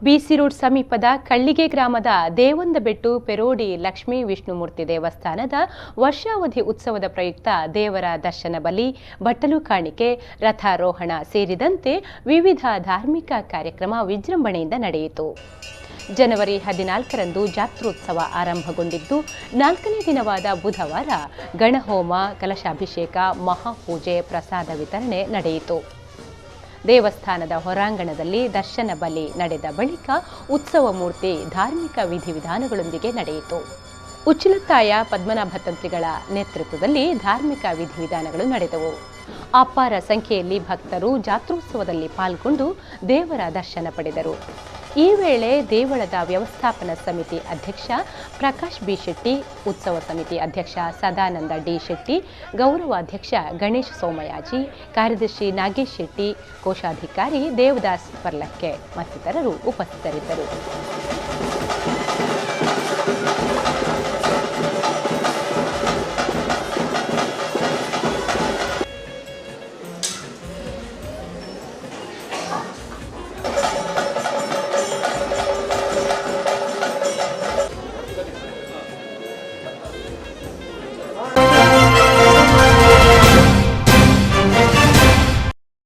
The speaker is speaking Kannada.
ಬಿಸಿ ರೋಡ್ ಸಮೀಪದ ಕಳ್ಳಿಗೆ ಗ್ರಾಮದ ದೇವಂದಬೆಟ್ಟು ಪೆರೋಡಿ ಲಕ್ಷ್ಮೀ ವಿಷ್ಣುಮೂರ್ತಿ ದೇವಸ್ಥಾನದ ವರ್ಷಾವಧಿ ಉತ್ಸವದ ಪ್ರಯುಕ್ತ ದೇವರ ದರ್ಶನ ಬಲಿ, ಬಟ್ಟಲು ಕಾಣಿಕೆ, ರಥಾರೋಹಣ ಸೇರಿದಂತೆ ವಿವಿಧ ಧಾರ್ಮಿಕ ಕಾರ್ಯಕ್ರಮ ವಿಜೃಂಭಣೆಯಿಂದ ನಡೆಯಿತು. ಜನವರಿ 14ರಂದು ಜಾತ್ರೋತ್ಸವ ಆರಂಭಗೊಂಡಿದ್ದು 4ನೇ ದಿನವಾದ ಬುಧವಾರ ಗಣಹೋಮ, ಕಲಶಾಭಿಷೇಕ, ಮಹಾಪೂಜೆ, ಪ್ರಸಾದ ವಿತರಣೆ ನಡೆಯಿತು. ದೇವಸ್ಥಾನದ ಹೊರಾಂಗಣದಲ್ಲಿ ದರ್ಶನ ಬಲಿ ನಡೆದ ಬಳಿಕ ಉತ್ಸವ ಮೂರ್ತಿ ಧಾರ್ಮಿಕ ವಿಧಿವಿಧಾನಗಳೊಂದಿಗೆ ನಡೆಯಿತು. ಉಚ್ಚಿಲತ್ತಾಯ ಪದ್ಮನಾಭ ತಂತ್ರಿಗಳ ನೇತೃತ್ವದಲ್ಲಿ ಧಾರ್ಮಿಕ ವಿಧಿವಿಧಾನಗಳು ನಡೆದವು. ಅಪಾರ ಸಂಖ್ಯೆಯಲ್ಲಿ ಭಕ್ತರು ಜಾತ್ರೋತ್ಸವದಲ್ಲಿ ಪಾಲ್ಗೊಂಡು ದೇವರ ದರ್ಶನ ಪಡೆದರು. ಈ ವೇಳೆ ದೇವಳದ ವ್ಯವಸ್ಥಾಪನಾ ಸಮಿತಿ ಅಧ್ಯಕ್ಷ ಪ್ರಕಾಶ್ ಬಿ ಶೆಟ್ಟಿ, ಉತ್ಸವ ಸಮಿತಿ ಅಧ್ಯಕ್ಷ ಸದಾನಂದ ಡಿ ಶೆಟ್ಟಿ, ಗೌರವಾಧ್ಯಕ್ಷ ಗಣೇಶ್ ಸೋಮಯಾಜಿ, ಕಾರ್ಯದರ್ಶಿ ನಾಗೇಶ್ ಶೆಟ್ಟಿ, ಕೋಶಾಧಿಕಾರಿ ದೇವದಾಸ್ ಪರ್ಲಕ್ಕೆ ಮತ್ತಿತರರು ಉಪಸ್ಥಿತರಿದ್ದರು.